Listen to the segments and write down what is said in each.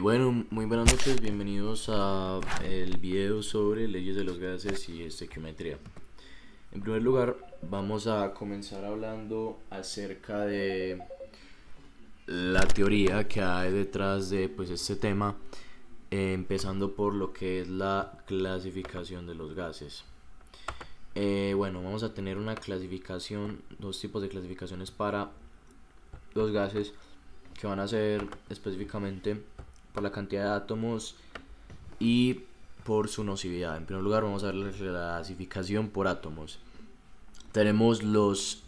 Bueno, muy buenas noches, bienvenidos a el video sobre leyes de los gases y estequiometría. En primer lugar, vamos a comenzar hablando acerca de la teoría que hay detrás de este tema, empezando por lo que es la clasificación de los gases. Bueno, vamos a tener una clasificación, dos tipos de clasificaciones para los gases, que van a ser específicamente por la cantidad de átomos y por su nocividad. En primer lugar, vamos a ver la clasificación por átomos. Tenemos los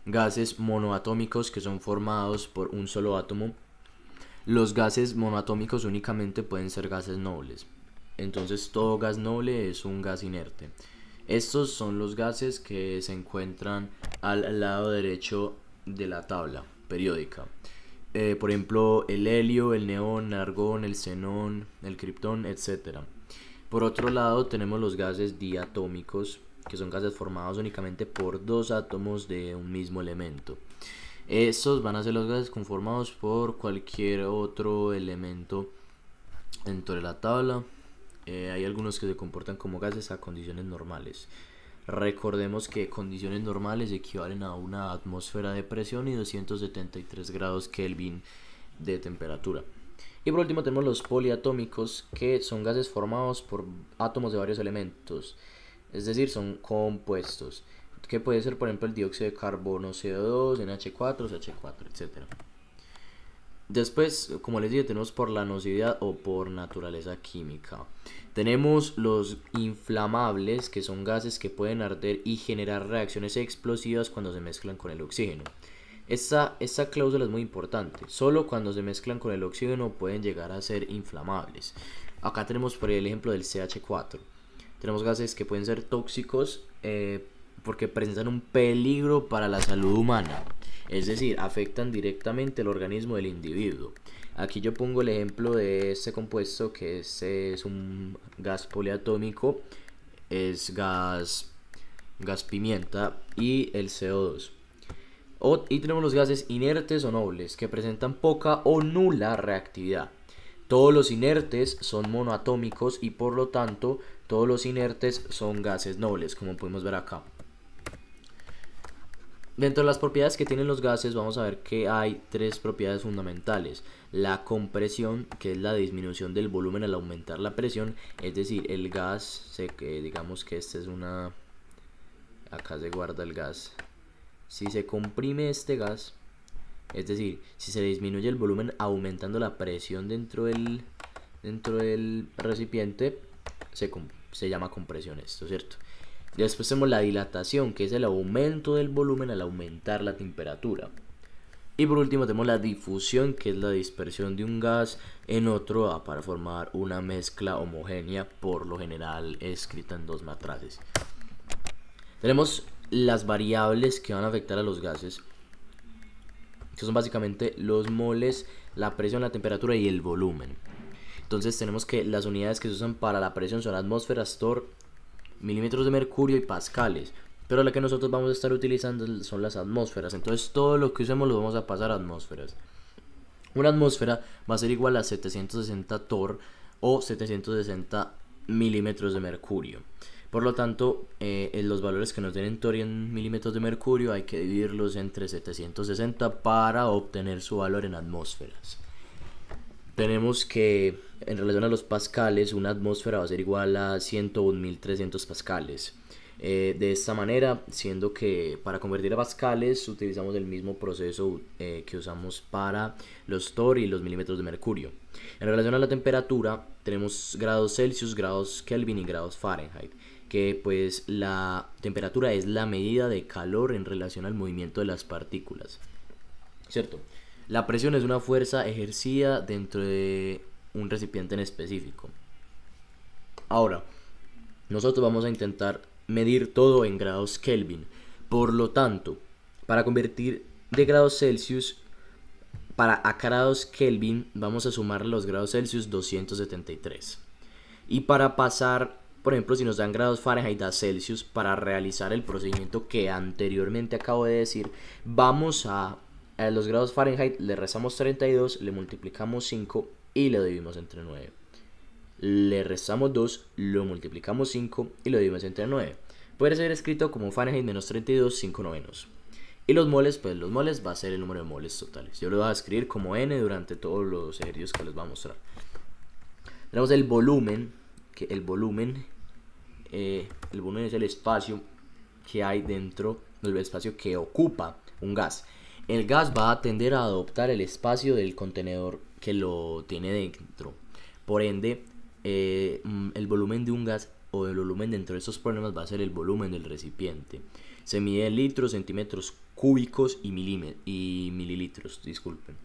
gases monoatómicos, que son formados por un solo átomo. Los gases monoatómicos únicamente pueden ser gases nobles. Entonces todo gas noble es un gas inerte. Estos son los gases que se encuentran al lado derecho de la tabla periódica. Por ejemplo, el helio, el neón, el argón, el xenón, el criptón, etc. Por otro lado, tenemos los gases diatómicos, que son gases formados únicamente por dos átomos de un mismo elemento. Estos van a ser los gases conformados por cualquier otro elemento dentro de la tabla. Hay algunos que se comportan como gases a condiciones normales. Recordemos que condiciones normales equivalen a una atmósfera de presión y 273 grados Kelvin de temperatura. Y por último tenemos los poliatómicos, que son gases formados por átomos de varios elementos, es decir, son compuestos, que puede ser por ejemplo el dióxido de carbono, CO2, NH4, CH4, etc. Después, como les dije, tenemos por la nocividad o por naturaleza química. Tenemos los inflamables, que son gases que pueden arder y generar reacciones explosivas cuando se mezclan con el oxígeno. Esta cláusula es muy importante. Solo cuando se mezclan con el oxígeno pueden llegar a ser inflamables. Acá tenemos por el ejemplo del CH4. Tenemos gases que pueden ser tóxicos porque presentan un peligro para la salud humana. Es decir, afectan directamente el organismo del individuo. Aquí yo pongo el ejemplo de este compuesto, que es un gas poliatómico, es gas pimienta, y el CO2. Y tenemos los gases inertes o nobles, que presentan poca o nula reactividad. Todos los inertes son monoatómicos y por lo tanto todos los inertes son gases nobles, como podemos ver acá. Dentro de las propiedades que tienen los gases vamos a ver que hay tres propiedades fundamentales. La compresión, que es la disminución del volumen al aumentar la presión, es decir, el gas, digamos que esta es una... acá se guarda el gas. Si se comprime este gas, es decir, si se disminuye el volumen aumentando la presión dentro del recipiente, se llama compresión esto, ¿cierto? Después tenemos la dilatación, que es el aumento del volumen al aumentar la temperatura. Y por último tenemos la difusión, que es la dispersión de un gas en otro para formar una mezcla homogénea, por lo general escrita en dos matrices. Tenemos las variables que van a afectar a los gases, que son básicamente los moles, la presión, la temperatura y el volumen. Entonces tenemos que las unidades que se usan para la presión son atmósferas, torr, milímetros de mercurio y pascales, pero la que nosotros vamos a estar utilizando son las atmósferas. Entonces todo lo que usemos lo vamos a pasar a atmósferas. Una atmósfera va a ser igual a 760 torr o 760 milímetros de mercurio. Por lo tanto, los valores que nos den en torr y en milímetros de mercurio hay que dividirlos entre 760 para obtener su valor en atmósferas. Tenemos que, en relación a los pascales, una atmósfera va a ser igual a 101.300 pascales. De esta manera, siendo que para convertir a pascales utilizamos el mismo proceso que usamos para los torr y los milímetros de mercurio. En relación a la temperatura, tenemos grados Celsius, grados Kelvin y grados Fahrenheit, que pues la temperatura es la medida de calor en relación al movimiento de las partículas, ¿cierto? La presión es una fuerza ejercida dentro de un recipiente en específico. Ahora, nosotros vamos a intentar medir todo en grados Kelvin. Por lo tanto, para convertir de grados Celsius a grados Kelvin, vamos a sumar los grados Celsius 273. Y para pasar, por ejemplo, si nos dan grados Fahrenheit a Celsius, para realizar el procedimiento que anteriormente acabo de decir, vamos a los grados Fahrenheit le restamos 32, le multiplicamos 5 y lo dividimos entre 9. Le restamos 2, lo multiplicamos 5 y lo dividimos entre 9. Puede ser escrito como Fahrenheit menos 32, 5 novenos. Y los moles, pues los moles va a ser el número de moles totales. Yo lo voy a escribir como N durante todos los ejercicios que les voy a mostrar. Tenemos el volumen, que el volumen es el espacio que hay dentro, el espacio que ocupa un gas. El gas va a tender a adoptar el espacio del contenedor que lo tiene dentro. Por ende, el volumen de un gas o el volumen dentro de estos problemas va a ser el volumen del recipiente. Se mide en litros, centímetros cúbicos y mililitros, disculpen.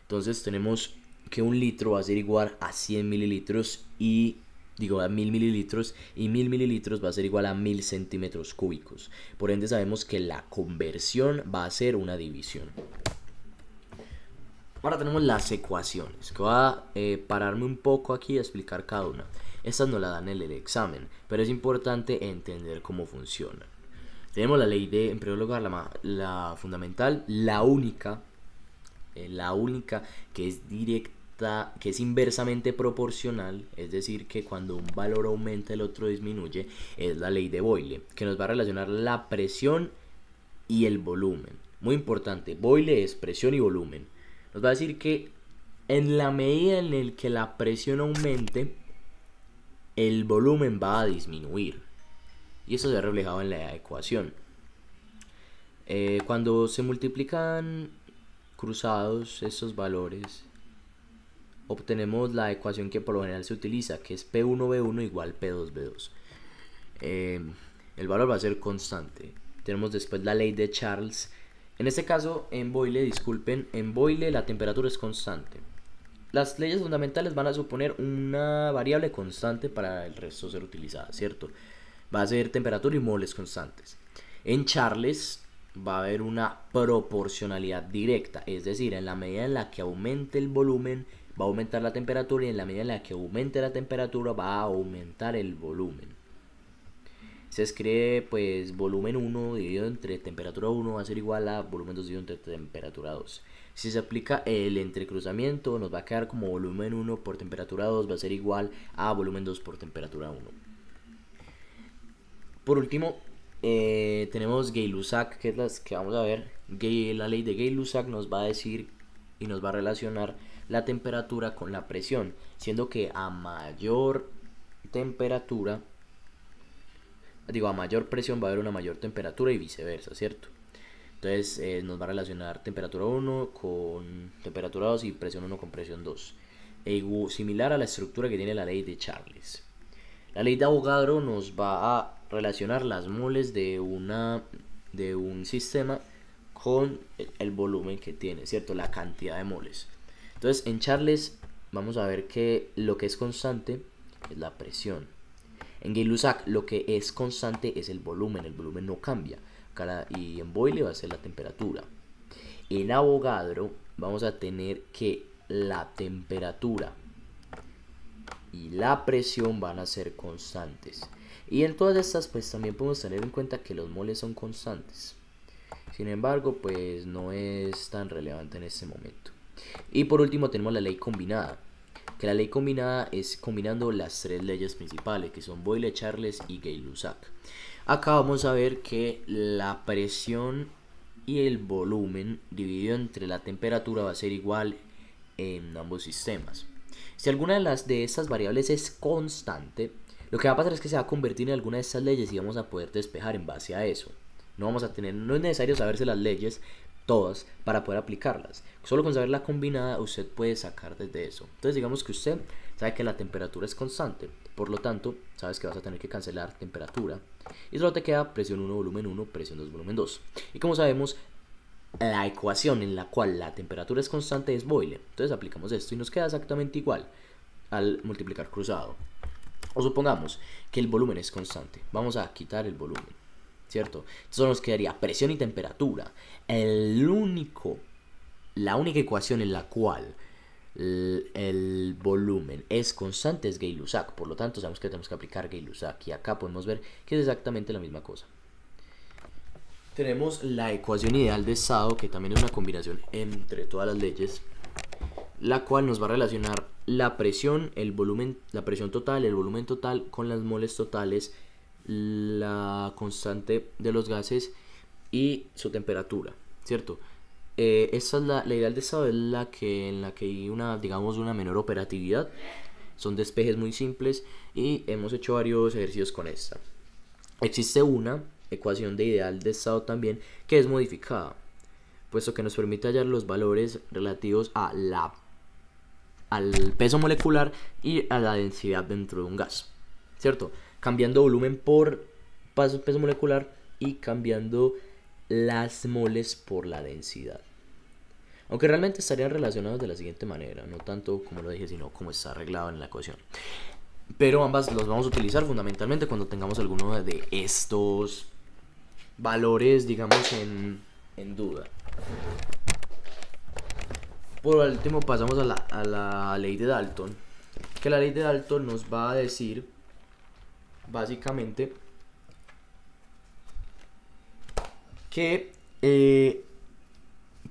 Entonces tenemos que un litro va a ser igual a 100 mililitros y a 1000 mililitros, y 1000 mililitros va a ser igual a 1000 centímetros cúbicos. Por ende sabemos que la conversión va a ser una división. Ahora tenemos las ecuaciones, que voy a pararme un poco aquí a explicar cada una. Estas no la dan en el examen, pero es importante entender cómo funcionan. Tenemos la ley de, en primer lugar, la fundamental, la única que es directa, que es inversamente proporcional, es decir, que cuando un valor aumenta el otro disminuye, es la ley de Boyle, que nos va a relacionar la presión y el volumen. Muy importante, Boyle es presión y volumen. Nos va a decir que en la medida en el que la presión aumente, el volumen va a disminuir. Y eso se ha reflejado en la ecuación. Cuando se multiplican cruzados estos valores, obtenemos la ecuación que por lo general se utiliza, que es P1V1 igual P2V2. El valor va a ser constante. Tenemos después la ley de Charles. En este caso, en Boyle, en Boyle la temperatura es constante. Las leyes fundamentales van a suponer una variable constante para el resto ser utilizada, ¿cierto? Va a ser temperatura y moles constantes. En Charles va a haber una proporcionalidad directa, es decir, en la medida en la que aumente el volumen va a aumentar la temperatura, y en la medida en la que aumente la temperatura va a aumentar el volumen. Se escribe pues volumen 1 dividido entre temperatura 1 va a ser igual a volumen 2 dividido entre temperatura 2. Si se aplica el entrecruzamiento, nos va a quedar como volumen 1 por temperatura 2 va a ser igual a volumen 2 por temperatura 1. Por último, tenemos Gay-Lussac, que es las que vamos a ver. La ley de Gay-Lussac nos va a decir y nos va a relacionar la temperatura con la presión, siendo que a mayor temperatura, a mayor presión va a haber una mayor temperatura y viceversa, ¿cierto? Entonces nos va a relacionar temperatura 1 con temperatura 2 y presión 1 con presión 2. Similar a la estructura que tiene la ley de Charles. La ley de Avogadro nos va a relacionar las moles de un sistema con el volumen que tiene, ¿cierto? La cantidad de moles. Entonces en Charles vamos a ver que lo que es constante es la presión. En Gay-Lussac lo que es constante es el volumen no cambia. Y en Boyle va a ser la temperatura. En Avogadro vamos a tener que la temperatura y la presión van a ser constantes. Y en todas estas pues también podemos tener en cuenta que los moles son constantes. Sin embargo, pues no es tan relevante en este momento. Y por último tenemos la ley combinada, que la ley combinada es combinando las tres leyes principales, que son Boyle, Charles y Gay-Lussac. Acá vamos a ver que la presión y el volumen dividido entre la temperatura va a ser igual en ambos sistemas. Si alguna de estas variables es constante, lo que va a pasar es que se va a convertir en alguna de estas leyes y vamos a poder despejar en base a eso. No es necesario saberse las leyes todas para poder aplicarlas. Solo con saber la combinada usted puede sacar desde eso. Entonces digamos que usted sabe que la temperatura es constante, por lo tanto sabes que vas a tener que cancelar temperatura y solo te queda presión 1 volumen 1, presión 2 volumen 2. Y como sabemos, la ecuación en la cual la temperatura es constante es Boyle. Entonces aplicamos esto y nos queda exactamente igual al multiplicar cruzado. O supongamos que el volumen es constante. Vamos a quitar el volumen, ¿cierto? Entonces solo nos quedaría presión y temperatura. La única ecuación en la cual el volumen es constante es Gay-Lussac. Por lo tanto sabemos que tenemos que aplicar Gay-Lussac. Y acá podemos ver que es exactamente la misma cosa. Tenemos la ecuación ideal de estado, que también es una combinación entre todas las leyes la cual nos va a relacionar la presión, el volumen, la presión total, el volumen total con las moles totales, la constante de los gases y su temperatura, ¿cierto? Esta es la ideal de estado, es la que en la que hay una, digamos, una menor operatividad. Son despejes muy simples y hemos hecho varios ejercicios con esta. Existe una ecuación de ideal de estado también que es modificada, puesto que nos permite hallar los valores relativos al peso molecular y a la densidad dentro de un gas, ¿cierto? Cambiando volumen por peso molecular y cambiando las moles por la densidad. Aunque realmente estarían relacionados de la siguiente manera, no tanto como lo dije, sino como está arreglado en la ecuación. Pero ambas los vamos a utilizar fundamentalmente cuando tengamos alguno de estos valores, digamos, en duda. Por último pasamos a la ley de Dalton, que la ley de Dalton nos va a decir básicamente que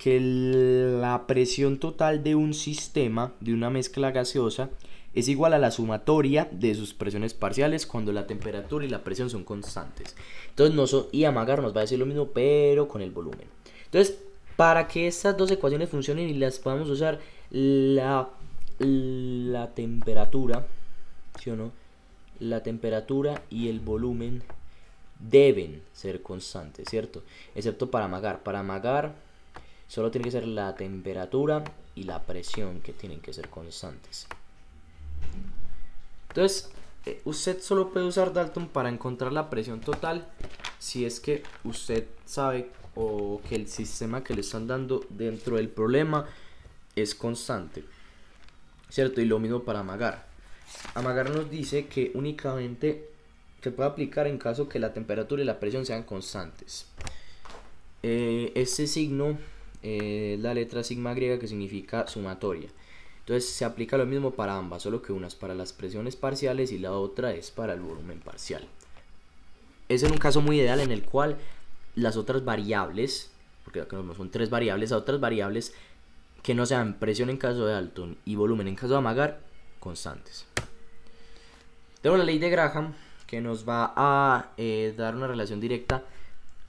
la presión total de un sistema, de una mezcla gaseosa, es igual a la sumatoria de sus presiones parciales cuando la temperatura y la presión son constantes. Entonces, y Amagar nos va a decir lo mismo, pero con el volumen. Entonces, para que estas dos ecuaciones funcionen y las podamos usar, la temperatura, ¿sí o no? La temperatura y el volumen deben ser constantes, ¿cierto? Excepto para Amagar. Para Amagar solo tiene que ser la temperatura y la presión que tienen que ser constantes. Entonces, usted solo puede usar Dalton para encontrar la presión total si es que usted sabe o que el sistema que le están dando dentro del problema es constante, ¿cierto? Y lo mismo para Amagar. Amagar nos dice que únicamente se puede aplicar en caso que la temperatura y la presión sean constantes. Este signo es la letra sigma griega, que significa sumatoria. Entonces se aplica lo mismo para ambas, solo que una es para las presiones parciales y la otra es para el volumen parcial. Es en un caso muy ideal en el cual las otras variables, porque acá no son tres variables, a otras variables que no sean presión en caso de Dalton y volumen en caso de Amagar, constantes. Tenemos la ley de Graham, que nos va a dar una relación directa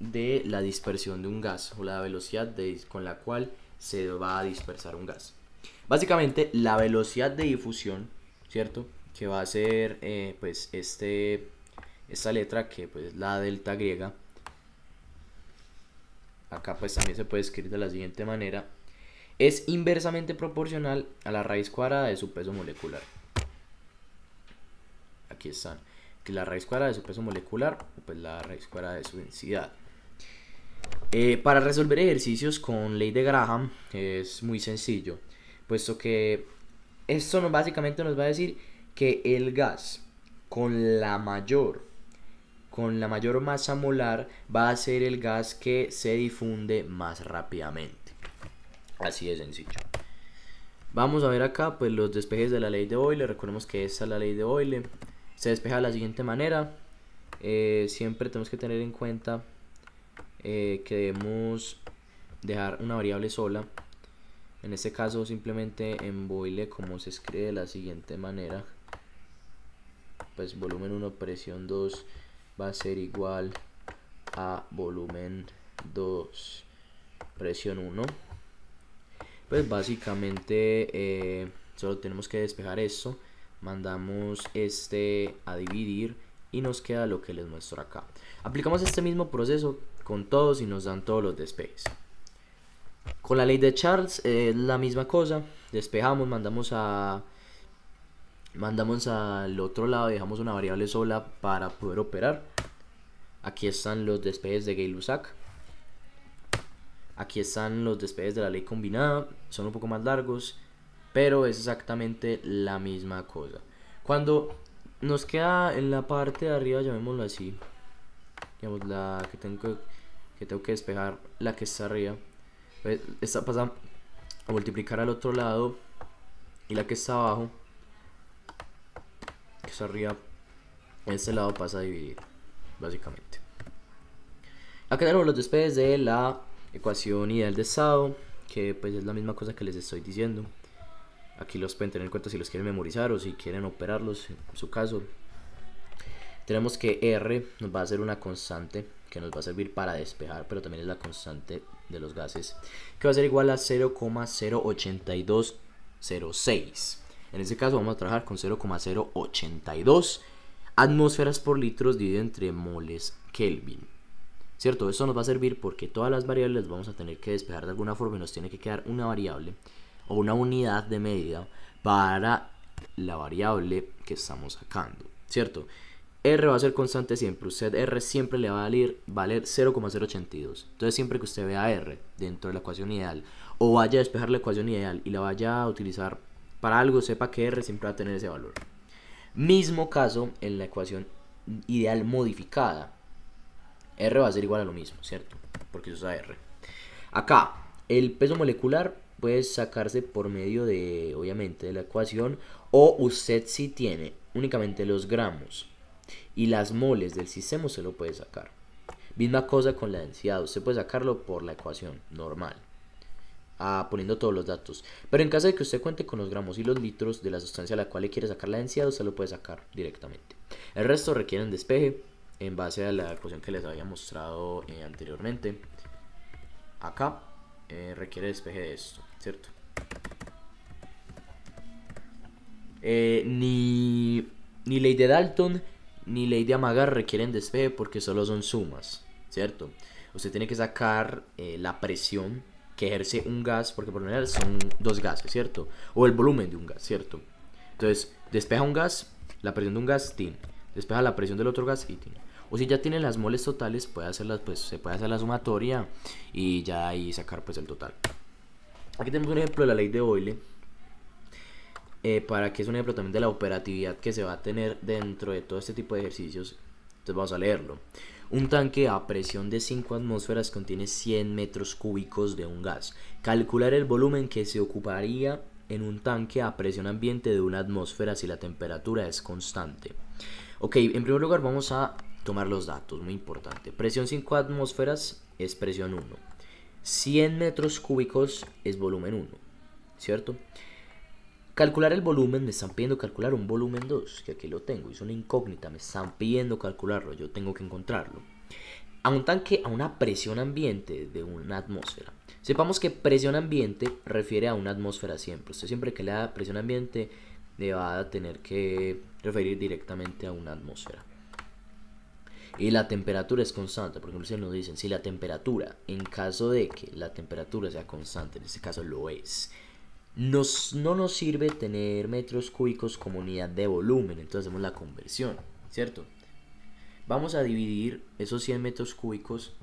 de la dispersión de un gas, o la velocidad con la cual se va a dispersar un gas. Básicamente la velocidad de difusión, ¿cierto? Que va a ser pues esta letra, que pues es la delta griega. Acá pues también se puede escribir de la siguiente manera: es inversamente proporcional a la raíz cuadrada de su peso molecular. Aquí están, que la raíz cuadrada de su peso molecular, pues la raíz cuadrada de su densidad. Para resolver ejercicios con ley de Graham es muy sencillo, puesto que esto básicamente nos va a decir que el gas con la mayor masa molar va a ser el gas que se difunde más rápidamente. Así de sencillo. Vamos a ver acá pues los despejes de la ley de Euler. Recordemos que esta es la ley de Euler. Se despeja de la siguiente manera. Siempre tenemos que tener en cuenta que debemos dejar una variable sola. En este caso simplemente en boile, como se escribe de la siguiente manera: pues volumen 1 presión 2 va a ser igual a volumen 2 presión 1. Pues básicamente solo tenemos que despejar esto, mandamos a dividir y nos queda lo que les muestro acá. Aplicamos este mismo proceso con todos y nos dan todos los despejes. Con la ley de Charles es la misma cosa. Despejamos, mandamos al otro lado, dejamos una variable sola para poder operar. Aquí están los despejes de Gay-Lussac. Aquí están los despejes de la ley combinada. Son un poco más largos, pero es exactamente la misma cosa. Cuando nos queda en la parte de arriba, llamémoslo así, digamos la que tengo que despejar, la que está arriba, pues esta pasa a multiplicar al otro lado, y la que está abajo, que está arriba, este lado pasa a dividir, básicamente. Acá tenemos los despejes de la ecuación ideal de estado, que pues es la misma cosa que les estoy diciendo. Aquí los pueden tener en cuenta si los quieren memorizar o si quieren operarlos en su caso. Tenemos que R nos va a ser una constante que nos va a servir para despejar, pero también es la constante de los gases, que va a ser igual a 0,08206. En este caso vamos a trabajar con 0,082 atmósferas por litros dividido entre moles Kelvin. ¿Cierto? Esto nos va a servir porque todas las variables vamos a tener que despejar de alguna forma y nos tiene que quedar una variable o una unidad de medida para la variable que estamos sacando, ¿cierto? R va a ser constante siempre, usted R siempre le va a valer 0,082. Entonces siempre que usted vea R dentro de la ecuación ideal o vaya a despejar la ecuación ideal y la vaya a utilizar para algo, sepa que R siempre va a tener ese valor. Mismo caso en la ecuación ideal modificada. R va a ser igual a lo mismo, ¿cierto? Porque se usa R. Acá, el peso molecular puede sacarse por medio de, obviamente, de la ecuación, o usted si tiene únicamente los gramos y las moles del sistema, se lo puede sacar. Misma cosa con la densidad, usted puede sacarlo por la ecuación normal, poniendo todos los datos. Pero en caso de que usted cuente con los gramos y los litros de la sustancia a la cual le quiere sacar la densidad, usted lo puede sacar directamente. El resto requieren despeje en base a la ecuación que les había mostrado anteriormente. Acá requiere despeje de esto, ¿cierto? Ni ley de Dalton ni ley de Amagar requieren despeje porque solo son sumas, ¿cierto? Usted tiene que sacar la presión que ejerce un gas, porque por lo general son dos gases, ¿cierto? O el volumen de un gas, ¿cierto? Entonces, despeja un gas, la presión de un gas, tin. Despeja la presión del otro gas y tin. O si ya tiene las moles totales, puede hacerlas, pues, se puede hacer la sumatoria y ya ahí sacar pues el total. Aquí tenemos un ejemplo de la ley de Boyle, para que es un ejemplo también de la operatividad que se va a tener dentro de todo este tipo de ejercicios. Entonces vamos a leerlo. Un tanque a presión de 5 atmósferas contiene 100 metros cúbicos de un gas. Calcular el volumen que se ocuparía en un tanque a presión ambiente de 1 atmósfera si la temperatura es constante. Ok, en primer lugar vamos a tomar los datos, muy importante. Presión 5 atmósferas es presión 1. 100 metros cúbicos es volumen 1, ¿cierto? Calcular el volumen, me están pidiendo calcular un volumen 2, que aquí lo tengo, es una incógnita, me están pidiendo calcularlo, yo tengo que encontrarlo. A un tanque a una presión ambiente de una atmósfera. Sepamos que presión ambiente refiere a una atmósfera siempre. Usted siempre que le da presión ambiente le va a tener que referir directamente a una atmósfera. Y la temperatura es constante, por ejemplo, si nos dicen si la temperatura, en caso de que la temperatura sea constante, en este caso lo es, no nos sirve tener metros cúbicos como unidad de volumen, entonces hacemos la conversión, ¿cierto? Vamos a dividir esos 100 metros cúbicos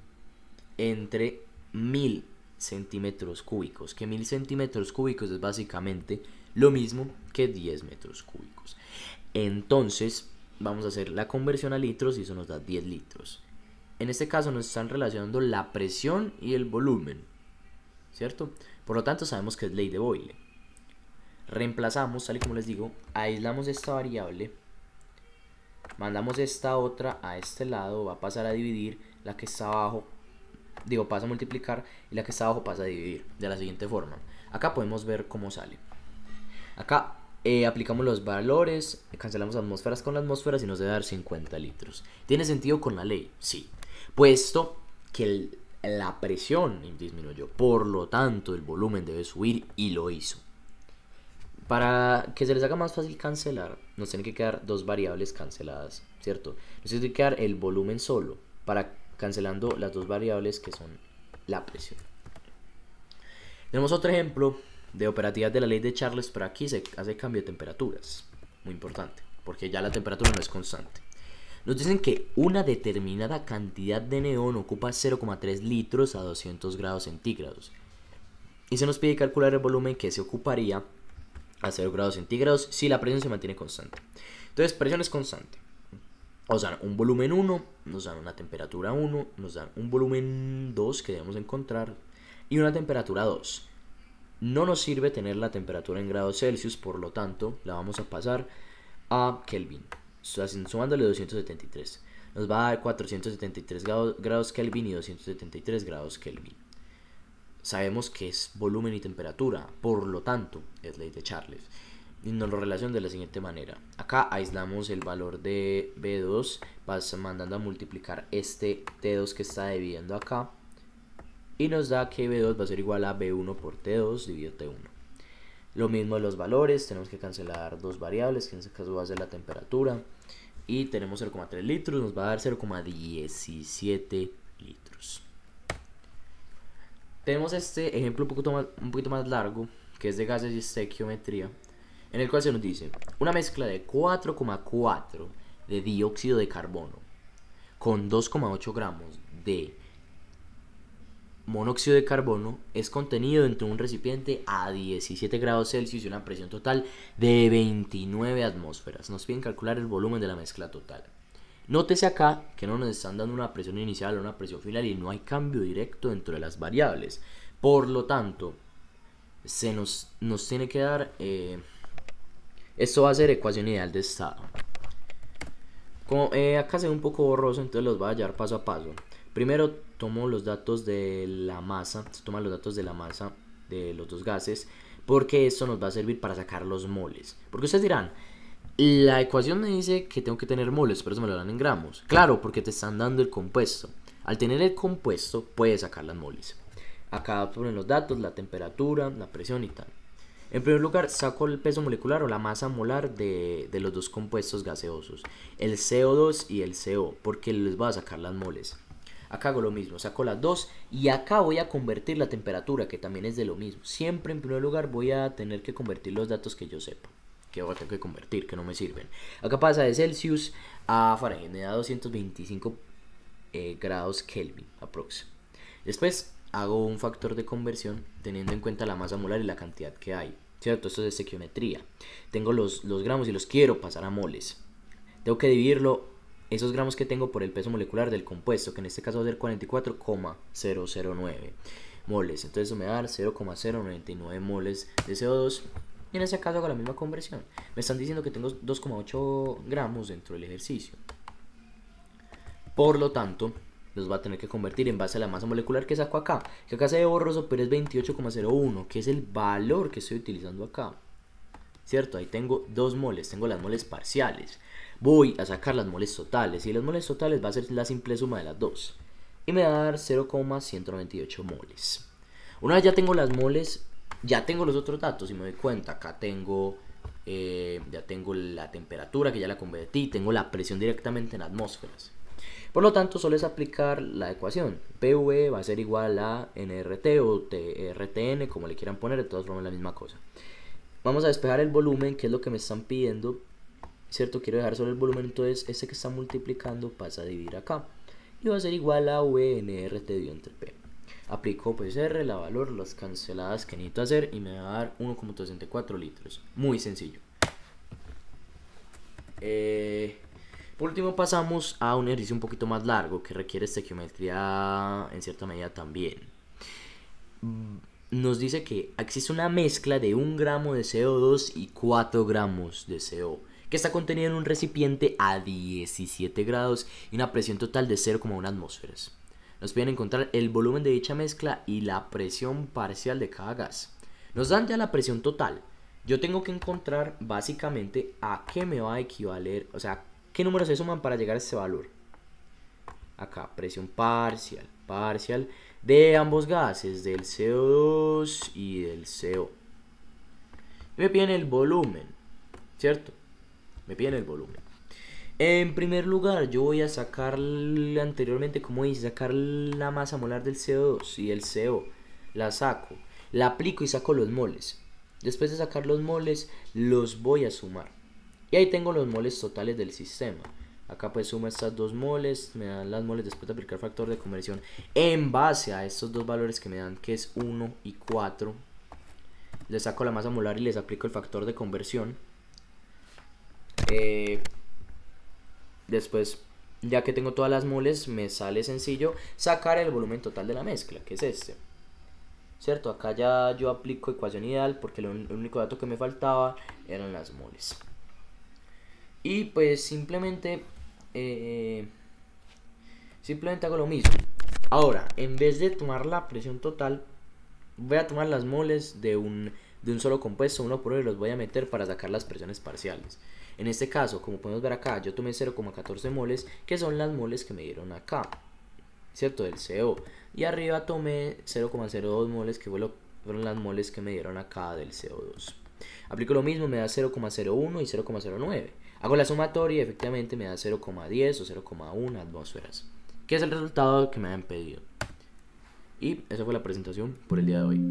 entre 1000 centímetros cúbicos, que 1000 centímetros cúbicos es básicamente lo mismo que 10 metros cúbicos. Entonces vamos a hacer la conversión a litros y eso nos da 10 litros. En este caso nos están relacionando la presión y el volumen, ¿cierto? Por lo tanto sabemos que es ley de Boyle. Reemplazamos, tal y como les digo, aislamos esta variable, mandamos esta otra a este lado, va a pasar a dividir, la que está abajo, pasa a multiplicar y la que está abajo pasa a dividir, de la siguiente forma. Acá podemos ver cómo sale. Acá aplicamos los valores, cancelamos atmósferas con atmósferas y nos debe dar 50 litros. ¿Tiene sentido con la ley? Sí. Puesto que la presión disminuyó, por lo tanto el volumen debe subir y lo hizo. Para que se les haga más fácil cancelar, nos tienen que quedar dos variables canceladas, ¿cierto? Nos tiene que quedar el volumen solo, para cancelando las dos variables que son la presión. Tenemos otro ejemplo de operatividad de la ley de Charles, pero aquí se hace cambio de temperaturas, muy importante, porque ya la temperatura no es constante. Nos dicen que una determinada cantidad de neón ocupa 0,3 litros a 200 grados centígrados. Y se nos pide calcular el volumen que se ocuparía a 0 grados centígrados si la presión se mantiene constante. Entonces, presión es constante. Nos dan un volumen 1, nos dan una temperatura 1, nos dan un volumen 2 que debemos encontrar y una temperatura 2. No nos sirve tener la temperatura en grados Celsius, por lo tanto, la vamos a pasar a Kelvin. Sumándole 273, nos va a dar 473 grados Kelvin y 273 grados Kelvin. sabemos que es volumen y temperatura, por lo tanto es ley de Charles. Y nos lo relaciona de la siguiente manera. Acá aislamos el valor de B2, vas mandando a multiplicar este T2 que está dividiendo acá, y nos da que B2 va a ser igual a B1 por T2 dividido T1. Lo mismo de los valores, tenemos que cancelar dos variables, que en este caso va a ser la temperatura, y tenemos 0,3 litros, nos va a dar 0,17 litros. Tenemos este ejemplo un poquito más largo, que es de gases y estequiometría, en el cual se nos dice una mezcla de 4,4 de dióxido de carbono con 2,8 gramos de monóxido de carbono es contenido dentro de un recipiente a 17 grados Celsius y una presión total de 29 atmósferas. Nos piden calcular el volumen de la mezcla total. Nótese acá que no nos están dando una presión inicial o una presión final y no hay cambio directo dentro de las variables. Por lo tanto, nos tiene que dar... esto va a ser ecuación ideal de estado. Como acá se ve un poco borroso, entonces los voy a llevar paso a paso. Primero tomo los datos de la masa, se toman los datos de la masa de los dos gases, porque esto nos va a servir para sacar los moles. Porque ustedes dirán, la ecuación me dice que tengo que tener moles, pero eso me lo dan en gramos. Claro, porque te están dando el compuesto. Al tener el compuesto, puedes sacar las moles. Acá ponen los datos, la temperatura, la presión y tal. En primer lugar, saco el peso molecular o la masa molar de los dos compuestos gaseosos, el CO2 y el CO, porque les voy a sacar las moles. Acá hago lo mismo, saco las dos y acá voy a convertir la temperatura, que también es de lo mismo. Siempre en primer lugar voy a tener que convertir los datos que yo sepa, que voy a tener que convertir, que no me sirven. Acá pasa de Celsius a Fahrenheit, me da 225 grados Kelvin aprox. Después hago un factor de conversión teniendo en cuenta la masa molar y la cantidad que hay, ¿cierto? Esto es de estequiometría. Tengo los gramos y los quiero pasar a moles. Tengo que dividirlo, esos gramos que tengo, por el peso molecular del compuesto, que en este caso va a ser 44,009 moles. Entonces eso me va a dar 0,099 moles de CO2. Y en ese caso hago la misma conversión. Me están diciendo que tengo 2,8 gramos dentro del ejercicio. Por lo tanto, los va a tener que convertir en base a la masa molecular que saco acá, que acá se ve borroso, pero es 28,01, que es el valor que estoy utilizando acá, ¿cierto? Ahí tengo 2 moles, tengo las moles parciales. Voy a sacar las moles totales, y las moles totales va a ser la simple suma de las dos, y me va a dar 0,198 moles. Una vez ya tengo las moles, ya tengo los otros datos, y me doy cuenta, acá tengo... ya tengo la temperatura, que ya la convertí, tengo la presión directamente en atmósferas. Por lo tanto, solo es aplicar la ecuación. PV va a ser igual a NRT o TRTN, como le quieran poner, de todas formas la misma cosa. Vamos a despejar el volumen, que es lo que me están pidiendo, ¿cierto? Quiero dejar solo el volumen, entonces este que está multiplicando pasa a dividir acá. Y va a ser igual a VNRT dividido entre P. Aplico pues R, la valor, las canceladas que necesito hacer y me va a dar 1,64 litros. Muy sencillo. Por último pasamos a un ejercicio un poquito más largo que requiere estequiometría en cierta medida también. Nos dice que existe una mezcla de 1 gramo de CO2 y 4 gramos de CO, que está contenida en un recipiente a 17 grados y una presión total de 0,1 atmósferas. Nos piden encontrar el volumen de dicha mezcla y la presión parcial de cada gas. Nos dan ya la presión total. Yo tengo que encontrar básicamente a qué me va a equivaler, o sea, qué números se suman para llegar a ese valor. Acá, presión parcial de ambos gases, del CO2 y del CO. Y me piden el volumen, ¿cierto? Me piden el volumen. En primer lugar, yo voy a sacar anteriormente, como dice, sacar la masa molar del CO2 y del CO. La saco, la aplico y saco los moles. Después de sacar los moles, los voy a sumar. Y ahí tengo los moles totales del sistema. Acá pues sumo estas 2 moles, me dan las moles después de aplicar factor de conversión en base a estos dos valores que me dan, que es 1 y 4. Les saco la masa molar y les aplico el factor de conversión. Después, ya que tengo todas las moles, me sale sencillo sacar el volumen total de la mezcla, que es este, ¿cierto? Acá ya yo aplico ecuación ideal porque el único dato que me faltaba eran las moles. Y pues simplemente hago lo mismo. Ahora, en vez de tomar la presión total, voy a tomar las moles de un solo compuesto uno por uno y los voy a meter para sacar las presiones parciales. En este caso, como podemos ver acá, yo tomé 0,14 moles, que son las moles que me dieron acá, ¿cierto? Del CO. Y arriba tomé 0,02 moles, que fueron las moles que me dieron acá del CO2. Aplico lo mismo, me da 0,01 y 0,09. Hago la sumatoria y efectivamente me da 0,10 o 0,1 atmósferas, que es el resultado que me han pedido. Y esa fue la presentación por el día de hoy.